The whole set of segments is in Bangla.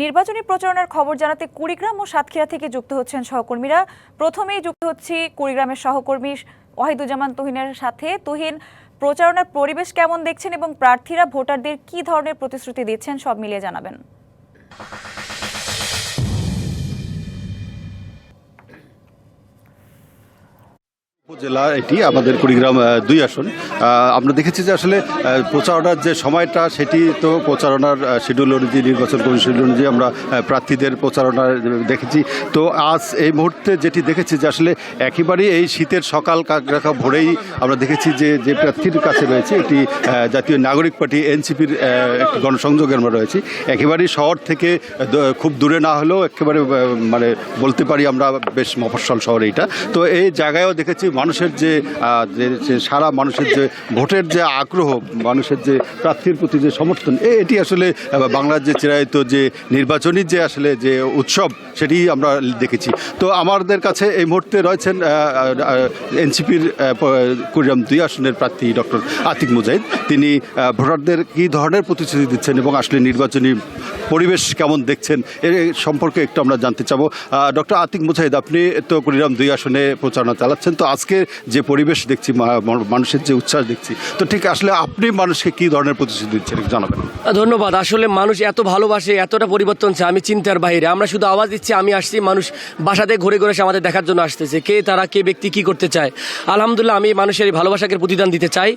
নির্বাচনী প্রচারণার খবর জানাতে কুড়িগ্রাম ও সাতক্ষীরা থেকে যুক্ত হচ্ছেন সহকর্মীরা। প্রথমেই যুক্ত হচ্ছি কুড়িগ্রামের সহকর্মী ওয়াহিদুজ্জামান তুহিনের সাথে। তুহিন, প্রচারণার পরিবেশ কেমন দেখছেন এবং প্রার্থীরা ভোটারদের কী ধরনের প্রতিশ্রুতি দিচ্ছেন সব মিলিয়ে জানাবেন। উপজেলা এটি আমাদের কুড়িগ্রাম 2 আসন। আমরা দেখেছি যে আসলে প্রচারণার যে সময়টা সেটি তো প্রচারণার শিডিউল অনুযায়ী, নির্বাচন কমিশন অনুযায়ী আমরা প্রার্থীদের প্রচারণা দেখেছি। তো আজ এই মুহূর্তে যেটি দেখেছি যে আসলে একেবারেই এই শীতের সকাল কাকরাখা ভোরেই আমরা দেখেছি যে প্রার্থীর কাছে রয়েছে একটি জাতীয় নাগরিক পার্টি এনসিপির একটি গণসংযোগে আমরা রয়েছি। একেবারেই শহর থেকে খুব দূরে না হলেও একেবারে মানে বলতে পারি আমরা বেশ মফস্বল শহর এইটা। তো এই জায়গায়ও দেখেছি মানুষের যে সারা মানুষের যে ভোটের যে আগ্রহ, মানুষের যে প্রার্থীর প্রতি যে সমর্থন, এটি আসলে বাংলার যে চিরায়ত যে নির্বাচনী যে আসলে যে উৎসব সেটি আমরা দেখেছি। তো আমাদের কাছে এই মুহূর্তে রয়েছেন এনসিপির কুড়িগ্রাম 2 আসনের প্রার্থী ডক্টর আতিক মুজাহিদ। তিনি ভোটারদের কী ধরনের প্রতিশ্রুতি দিচ্ছেন এবং আসলে নির্বাচনী পরিবেশ কেমন দেখছেন এর সম্পর্কে একটু আমরা জানতে চাবো। ডক্টর আতিক মুজাহিদ, আপনি তো কুড়িগ্রাম 2 আসনে প্রচারণা চালাচ্ছেন, তো আজকে যে পরিবেশ দেখছি, মানুষের যে উচ্ছ্বাস দেখছি, তো ঠিক আসলে আপনি মানুষকে কী ধরনের প্রতিশ্রুতি দিচ্ছেন জানাবেন। ধন্যবাদ। আসলে মানুষ এত ভালোবাসে, এতটা পরিবর্তন চায়, আমি চিন্তার বাইরে। আমরা শুধু আওয়াজ দিচ্ছি, আমি আসছি, মানুষ বাসাতে ঘুরে ঘুরে এসে আমাদের দেখার জন্য আসতেছে কে ব্যক্তি কি করতে চায়। আলহামদুলিল্লাহ, আমি মানুষের এই ভালোবাসাকে প্রতিদান দিতে চাই।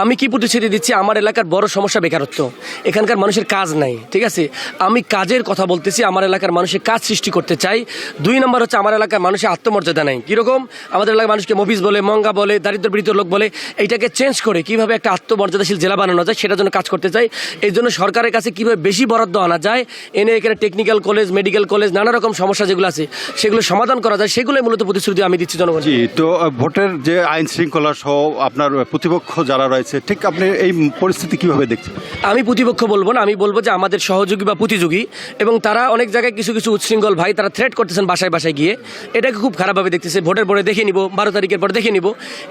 আমি কি প্রতিশ্রুতি দিচ্ছি? আমার এলাকার বড় সমস্যা বেকারত্ব, এখানকার মানুষের কাজ নাই, ঠিক আছে। আমি কাজের কথা বলতেছি, আমার এলাকার মানুষের কাজ সৃষ্টি করতে চাই। 2 নম্বর হচ্ছে আমার এলাকার মানুষের আত্মমর্যাদা নাই। কীরকম? আমাদের এলাকার মানুষকে মফিজ বলে, মঙ্গা বলে, দারিদ্রপীড়িত লোক বলে। এইটাকে চেঞ্জ করে কীভাবে একটা আত্মমর্যাদাশীল জেলা বানানো যায় সেটার জন্য কাজ করতে চাই। এই জন্য সরকারের কাছে কীভাবে বেশি বরাদ্দ আনা যায়, এনে এখানে টেকনিক্যাল কলেজ, মেডিকেল কলেজ, নানা রকম সমস্যা যেগুলো আছে সেগুলো সমাধান করা যায়, সেগুলোই মূলত প্রতিশ্রুতি আমি দিচ্ছি জনগণ। জি, তো ভোটের যে আইন শৃঙ্খলা সহ আপনার প্রতিপক্ষ যারা রয়েছে, ঠিক আপনি এই পরিস্থিতি কীভাবে দেখছেন? আমি প্রতিপক্ষ বলবো না, আমি বলবো যে আমাদের সহযোগী বা প্রতিযোগী, এবং তারা অনেক জায়গায় কিছু উচ্ছৃঙ্খল ভাই তারা থ্রেট করতেছেন বাসায় বাসায় গিয়ে। এটাকে খুব খারাপভাবে দেখতেছে। ভোটের পরে দেখে নিব, 12 তারিখের পরে দেখে নিব,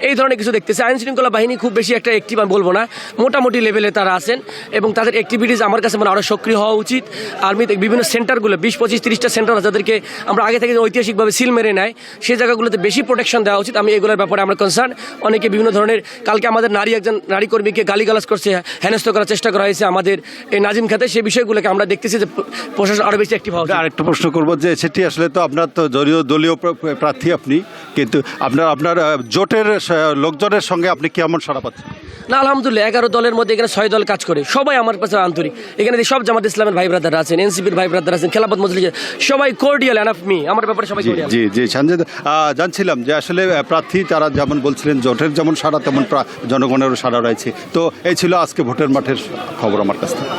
এই ধরনের কিছু দেখতেছে। আইন শৃঙ্খলা বাহিনী খুব বেশি একটা অ্যাক্টিভ আমি বলবো না, মোটামুটি লেভেলে তারা আছেন এবং তাদের অ্যাক্টিভিটিস আমার কাছে আরও সক্রিয় হওয়া উচিত। আর্মিতে বিভিন্ন সেন্টারগুলো 20, 25, 30টা সেন্টার আছে যাদেরকে আমরা আগে থেকে ঐতিহাসিকভাবে সিল মেরে নেয়, সেই জায়গাগুলোতে বেশি প্রোটেকশন দেওয়া উচিত। আমি এগুলোর ব্যাপারে আমরা কনসার্ন। অনেকে বিভিন্ন ধরনের, কালকে আমাদের একজন নারী কর্মীকে গালিগালাজ করছে, হেনস্থ করার চেষ্টা করা হয়েছে আমাদের এই নাজিম খাতে। সেই বিষয়গুলোকে আমরা দেখতেছি যে প্রশাসন আরও বেশি অ্যাক্টিভ হওয়া। আরেকটা প্রশ্ন করবো যে সেটি আসলে তো আপনার তো দলীয় প্রার্থী আপনি, কিন্তু আপনার জোটের লোকজনের সঙ্গে আপনি কেমন সাড়া পাচ্ছেন? না, আলহামদুলিল্লাহ, 11 দলের মধ্যে এখানে 6 দল কাজ করে, সবাই আমার কাছে আন্তরিক। এখানে সব জামাত ইসলামের ভাই ব্রাদার আছেন, এনসিপির ভাই ব্রাদার আছেন, খেলাফত মজলিসের সবাই কোর্ডিয়াল এনাফ মি, আমার ব্যাপারে সবাই কোর্ডিয়াল। জি জি সানজিদ, জানছিলাম যে আসলে প্রার্থী তারা যেমন বলছিলেন জোটের যেমন সাড়া তেমন জনগণেরও সাড়া রয়েছে। তো এই ছিল আজকে ভোটের মাঠের খবর আমার কাছ থেকে।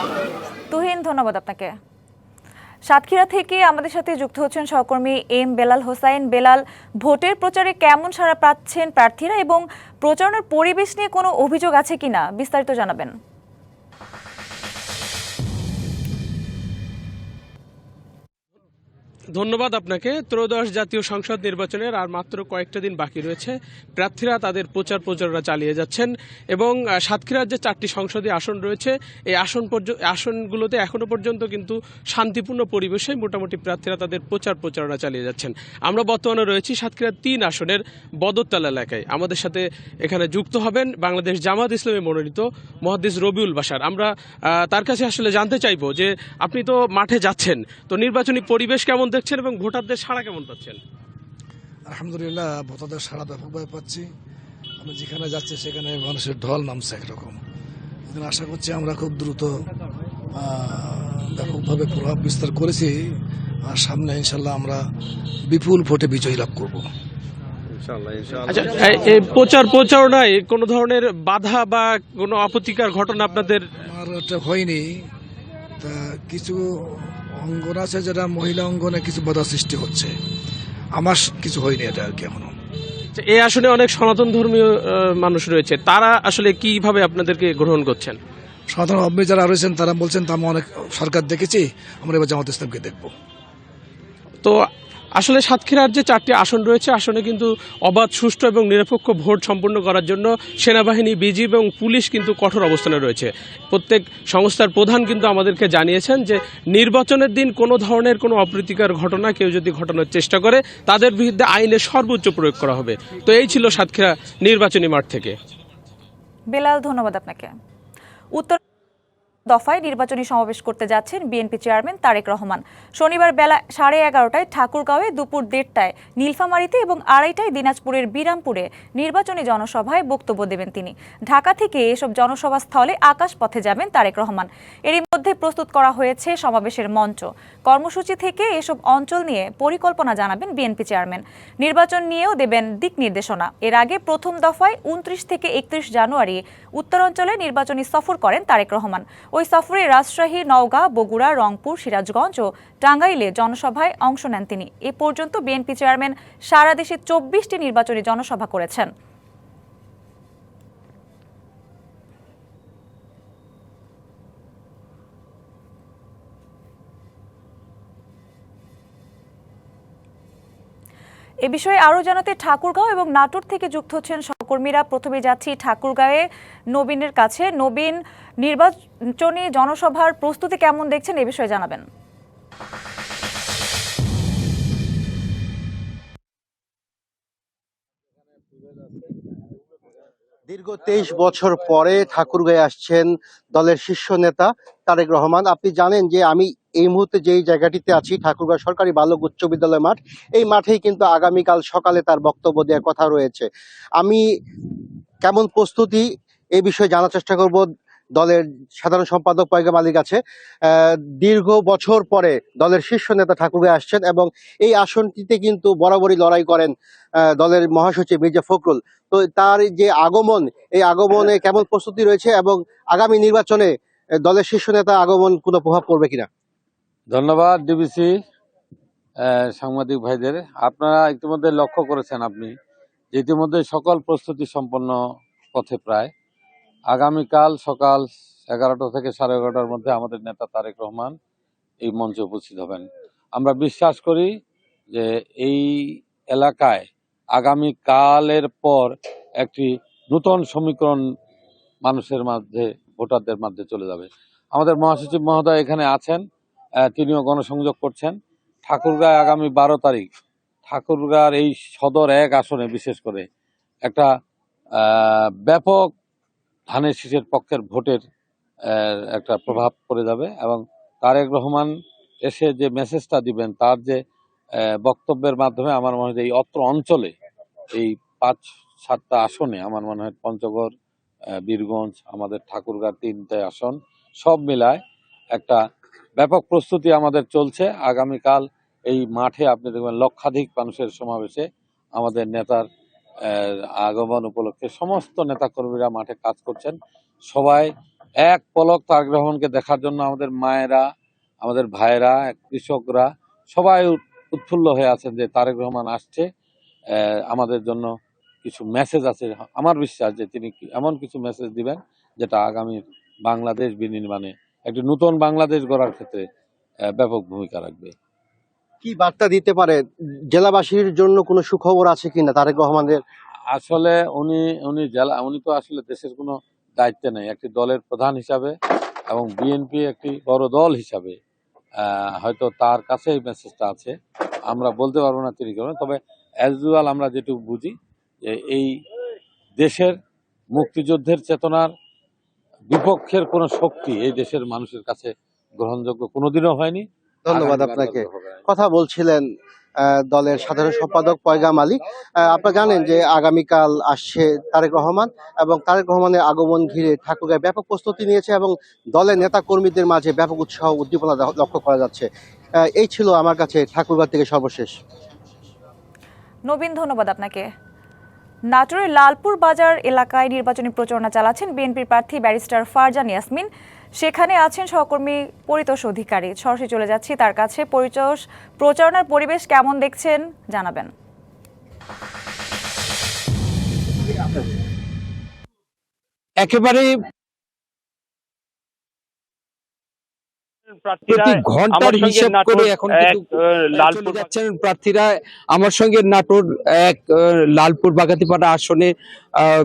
তুহিন, ধন্যবাদ আপনাকে। সাতক্ষীরা থেকে আমাদের সাথে যুক্ত হচ্ছেন সহকর্মী এম বেলাল হোসাইন। বেলাল, ভোটের প্রচারে কেমন সাড়া পাচ্ছেন প্রার্থীরা এবং প্রচারণার পরিবেশ নিয়ে কোনো অভিযোগ আছে কিনা বিস্তারিত জানাবেন। ধন্যবাদ আপনাকে। ত্রয়োদশ জাতীয় সংসদ নির্বাচনের আর মাত্র কয়েকটা দিন বাকি রয়েছে। প্রার্থীরা তাদের প্রচারণা চালিয়ে যাচ্ছেন এবং সাতক্ষীরার যে 4টি সংসদীয় আসন রয়েছে, এই আসনগুলোতে এখনো পর্যন্ত কিন্তু শান্তিপূর্ণ পরিবেশে মোটামুটি প্রার্থীরা তাদের প্রচারণা চালিয়ে যাচ্ছেন। আমরা বর্তমানে রয়েছি সাতক্ষীরার 3 আসনের বদরতলা এলাকায়। আমাদের সাথে এখানে যুক্ত হবেন বাংলাদেশ জামাত ইসলামী মনোনীত মুহাদ্দিস রবিউল বাশার। আমরা তার কাছে আসলে জানতে চাইবো যে আপনি তো মাঠে যাচ্ছেন, তো নির্বাচনী পরিবেশ কেমন দেখছেন এবং ভোটারদের সাড়া কেমন পাচ্ছেন? আলহামদুলিল্লাহ, ভোটারদের সাড়া ব্যাপকভাবে পাচ্ছি। আমি যেখানে যাচ্ছি সেখানে মানুষের ঢল নামছে একরকম। আশা করছি আমরা খুব দ্রুত ব্যাপকভাবে প্রভাব বিস্তার করেছি, আর সামনে ইনশাল্লাহ আমরা বিপুল ভোটে বিজয়ী লাভ করব। আচ্ছা, এই প্রচারণায় কোনো ধরনের বাধা বা কোনো আপত্তিকর ঘটনা আপনাদের? আমার এটা হয়নি, তা কিছু অঙ্গন আছে যেটা মহিলা অঙ্গনে কিছু বাধা সৃষ্টি হচ্ছে, আমার কিছু হয়নি এটা আর কি এখনো। এই আসনে অনেক সনাতন ধর্মীয় মানুষ রয়েছে, তারা আসলে কিভাবে আপনাদেরকে গ্রহণ করছেন? সনাতন ধর্মী যারা রয়েছেন তারা বলছেন তা অনেক সরকার দেখেছি, আমরা এবার জামাত ইসলামকে দেখব। তো আসলে সাতক্ষীরার যে 4টি আসন রয়েছে, আসনে কিন্তু অবাধ, সুষ্ঠু এবং নিরপেক্ষ ভোট সম্পন্ন করার জন্য সেনাবাহিনী, বিজিবি এবং পুলিশ কিন্তু কঠোর অবস্থানে রয়েছে। প্রত্যেক সংস্থার প্রধান কিন্তু আমাদেরকে জানিয়েছেন যে নির্বাচনের দিন কোনো ধরনের কোনো অপ্রীতিকর ঘটনা কেউ যদি ঘটানোর চেষ্টা করে তাদের বিরুদ্ধে আইনের সর্বোচ্চ প্রয়োগ করা হবে। তো এই ছিল সাতক্ষীরা নির্বাচনী মাঠ থেকে। বেলাল, ধন্যবাদ আপনাকে। উত্তর দফায় নির্বাচনী সমাবেশ করতে যাচ্ছেন বিএনপি চেয়ারম্যান তারেক রহমান। শনিবার বেলা 11:30টায় ঠাকুরগাঁওয়ে, দুপুর 1:30টায় নীলফামারীতে এবং 2:30টায় দিনাজপুরের বিরামপুরে নির্বাচনী জনসভায় বক্তব্য দেবেন তিনি। ঢাকা থেকে এসব জনসভা স্থলে আকাশপথে যাবেন তারেক রহমান। এরই মধ্যে প্রস্তুত করা হয়েছে সমাবেশের মঞ্চ। কর্মসূচি থেকে এসব অঞ্চল নিয়ে পরিকল্পনা জানাবেন বিএনপি চেয়ারম্যান। নির্বাচন নিয়েও দেবেন দিক নির্দেশনা। এর আগে প্রথম দফায় 29 থেকে 31 জানুয়ারি উত্তরাঞ্চলে নির্বাচনী সফর করেন তারেক রহমান। ওই সফরে রাজশাহী, নওগাঁ, বগুড়া, রংপুর, সিরাজগঞ্জ ও টাঙ্গাইলে জনসভায় অংশ নেন তিনি। এ পর্যন্ত বিএনপি চেয়ারম্যান সারা দেশে 24টি নির্বাচনী জনসভা করেছেন। এ বিষয়ে আরও জানাতে ঠাকুরগাঁও এবং নাটোর থেকে যুক্ত হচ্ছেন সহকর্মীরা। প্রথমে যাচ্ছি ঠাকুরগাঁওয়ে নবীনের কাছে। নবীন, নির্বাচনী জনসভার প্রস্তুতি কেমন দেখছেন, এ বিষয়ে জানাবেন। দীর্ঘ 23 বছর পরে ঠাকুরগাঁয়ে আসছেন দলের শীর্ষ নেতা তারেক রহমান। আপনি জানেন যে আমি এই মুহূর্তে যেই জায়গাটিতে আছি, ঠাকুরগাঁও সরকারি বালক উচ্চ বিদ্যালয় মাঠ, এই মাঠেই কিন্তু আগামীকাল সকালে তার বক্তব্য দেওয়ার কথা রয়েছে। আমি কেমন প্রস্তুতি এই বিষয়ে জানার চেষ্টা করব দলের সাধারণ সম্পাদক পয়গাম আলীর কাছে। দীর্ঘ বছর পরে দলের শীর্ষ নেতা ঠাকুরগাঁয়ে আসছেন এবং এই আসনটিতে কিন্তু বরাবরই লড়াই করেন দলের মহাসচিব মির্জা ফখরুল। তো তার যে আগমন, এই আগমনে কেমন প্রস্তুতি রয়েছে এবং আগামী নির্বাচনে দলের শীর্ষ নেতা আগমন কোনো প্রভাব পড়বে কিনা? ধন্যবাদ ডিবিসি সাংবাদিক ভাইদের। আপনারা ইতিমধ্যে লক্ষ্য করেছেন আপনি যে ইতিমধ্যে সকল প্রস্তুতি সম্পন্ন পথে প্রায়। আগামীকাল সকাল 11টা থেকে 11:30টার মধ্যে আমাদের নেতা তারেক রহমান এই মঞ্চে উপস্থিত হবেন। আমরা বিশ্বাস করি যে এই এলাকায় আগামীকালের পর একটি নূতন সমীকরণ মানুষের মাঝে, ভোটারদের মাঝে চলে যাবে। আমাদের মহাসচিব মহোদয় এখানে আছেন, তিনিও গণসংযোগ করছেন। ঠাকুরগাঁয় আগামী 12 তারিখ ঠাকুরগাঁর এই সদর 1 আসনে বিশেষ করে একটা ব্যাপক ধানের শীষের পক্ষের ভোটের একটা প্রভাব পড়ে যাবে এবং তারেক রহমান এসে যে মেসেজটা দিবেন, তার যে বক্তব্যের মাধ্যমে আমার মনে হয় এই অত্র অঞ্চলে এই 5-7টা আসনে আমার মনে হয় পঞ্চগড়, বীরগঞ্জ, আমাদের ঠাকুরগাঁর 3টে আসন সব মিলায় একটা ব্যাপক প্রস্তুতি আমাদের চলছে। আগামীকাল এই মাঠে আপনি দেখবেন লক্ষাধিক মানুষের সমাবেশে আমাদের নেতার আগমন উপলক্ষে সমস্ত নেতাকর্মীরা মাঠে কাজ করছেন। সবাই এক পলক তারেক রহমানকে দেখার জন্য, আমাদের মায়েরা, আমাদের ভাইয়েরা, কৃষকরা সবাই উৎফুল্ল হয়ে আছেন যে তারেক রহমান আসছে, আমাদের জন্য কিছু মেসেজ আছে। আমার বিশ্বাস যে তিনি এমন কিছু মেসেজ দিবেন যেটা আগামী বাংলাদেশ বিনির্মাণে, একটি নতুন বাংলাদেশ গড়ার ক্ষেত্রে ব্যাপক ভূমিকা রাখবে। কি বার্তা দিতে পারে? জেলাবাসীর জন্য কোনো সুখবর আছে কিনা তারেক রহমানের? আসলে উনি তো আসলে দেশের কোনো দায়িত্বে নেই। একটি দলের প্রধান হিসাবে এবং বিএনপি একটি বড় দল হিসাবে হয়তো তার কাছে এই মেসেজটা আছে। আমরা বলতে পারবো না তিনি করবেন, তবে অ্যাজ ইউজুয়াল আমরা যেটুকু বুঝি যে এই দেশের মুক্তিযুদ্ধের চেতনার বিপক্ষের কোনো শক্তি এই দেশের মানুষের কাছে গ্রহণযোগ্য কোনোদিনও হয়নি। ধন্যবাদ আপনাকে। কথা বলছিলেন দলের সাধারণ সম্পাদক পয়গাম আলী। আপনারা জানেন যে আগামীকাল আসছে তারেক রহমান এবং তারেক রহমানের আগমন ঘিরে ঠাকুরগাঁয় ব্যাপক প্রস্তুতি নিয়েছে এবং দলের নেতা কর্মীদের মাঝে ব্যাপক উৎসাহ উদ্দীপনা লক্ষ্য করা যাচ্ছে। এই ছিল আমার কাছে ঠাকুরগাঁও থেকে সর্বশেষ। নবীন, ধন্যবাদ আপনাকে। নাটোরের লালপুর বাজার এলাকায় নির্বাচনী প্রচারণা চালাচ্ছেন বিএনপির প্রার্থী ব্যারিস্টার ফারজান ইয়াসমিন। সেখানে আছেন সহকর্মী পরিতোষ অধিকারী। সরাসরি চলে যাচ্ছি তার কাছে। পরিতোষ, প্রচারণার পরিবেশ কেমন দেখছেন জানাবেন। একেবারে প্রতি ঘন্টার হিসাব করে এখন কিন্তু চলে যাচ্ছেন প্রার্থীরা। আমার সঙ্গে নাটোর এক লালপুর বাগাতিপাড়া আসনে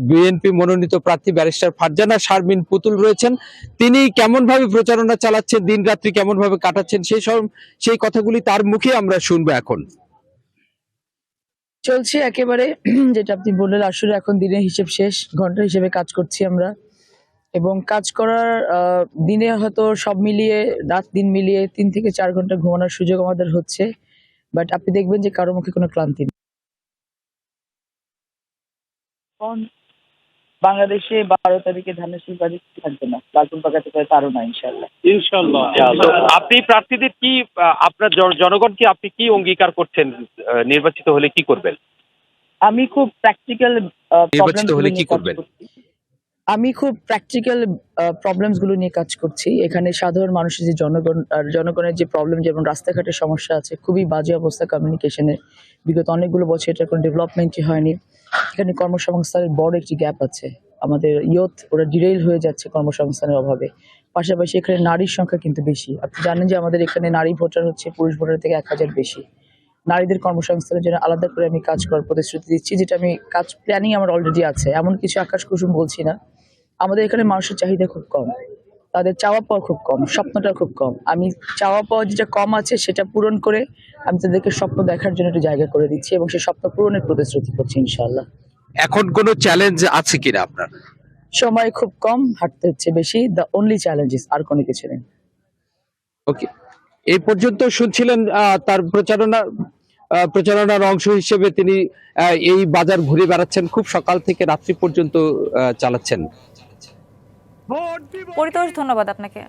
বিএনপি মনোনীত প্রার্থী ব্যারিস্টার ফারজানা শারমিন পুতুল রয়েছেন। তিনি কেমন ভাবে প্রচারণা চালাচ্ছেন, দিন রাত্রি কেমন ভাবে কাটাচ্ছেন, সেই কথাগুলি তার মুখে আমরা শুনবো এখন। চলছে একেবারে যেটা আপনি বললেন, আসলে এখন দিনের হিসেব শেষ, ঘন্টা হিসেবে কাজ করছি আমরা, এবং কাজ করার দিনে হয়তো সব মিলিয়ে রাত দিন মিলিয়ে 3 থেকে 4 ঘন্টা ঘুমানোর সুযোগ আমাদের হচ্ছে, বাট আপনি দেখবেন যে কারো মুখে কোনো ক্লান্তি নেই। বাংলাদেশে 12 তারিখে ধানের শীষ বাড়ি থাকবে না, লালপুর বাগাতে করে তারও না ইনশাল্লাহ। তো আপনি প্রার্থীদের কি আপনার জনগণ কি আপনি কি অঙ্গীকার করছেন নির্বাচিত হলে কি করবেন? আমি খুব প্র্যাকটিক্যাল নির্বাচিত হলে কি করবেন? আমি খুব প্র্যাকটিক্যাল প্রবলেমস গুলো নিয়ে কাজ করছি। এখানে সাধারণ মানুষের যে জনগণের যে প্রবলেম, যেমন রাস্তাঘাটের সমস্যা আছে, খুবই বাজে অবস্থা কমিউনিকেশনে, বিগত অনেকগুলো বছর এটা কোনো ডেভেলপমেন্টই হয়নি। এখানে কর্মসংস্থানের বড় একটি গ্যাপ আছে, আমাদের ইয়ুথ ওরা ডিরেইল হয়ে যাচ্ছে কর্মসংস্থানের অভাবে। পাশাপাশি এখানে নারীর সংখ্যা কিন্তু বেশি। আপনি জানেন যে আমাদের এখানে নারী ভোটার হচ্ছে পুরুষ ভোটার থেকে 1000 বেশি। নারীদের কর্মসংস্থানের জন্য আলাদা করে আমি কাজ করার প্রতিশ্রুতি দিচ্ছি, যেটা আমি কাজ প্ল্যানিং আমার অলরেডি আছে। এমন কিছু আকাশ কুসুম বলছি না। আমাদের এখানে মানুষের চাহিদা খুব কম, তাদের চাওয়া পাওয়া খুব কম, স্বপ্নটা খুব কম। আমি চাওয়া পাওয়া যেটা কম আছে সেটা পূরণ করে আমি তাদেরকে স্বপ্ন দেখার জন্য একটা জায়গা করে দিচ্ছি, এবং সেই স্বপ্ন পূরণের প্রতিশ্রুতি করছি ইনশাআল্লাহ। এখন কোনো চ্যালেঞ্জ আছে কিনা আপনার? সময় খুব কম, হাঁটতে হচ্ছে বেশি, দ্য অনলি চ্যালেঞ্জেস, আর কোনো কিছু নেই। ওকে, এই পর্যন্ত শুনছিলেন তার প্রচারণার অংশ হিসেবে তিনি এই বাজার ঘুরে বেড়াচ্ছেন, খুব সকাল থেকে রাত্রি পর্যন্ত চালাচ্ছেন। পরিতোষ, ধন্যবাদ আপনাকে।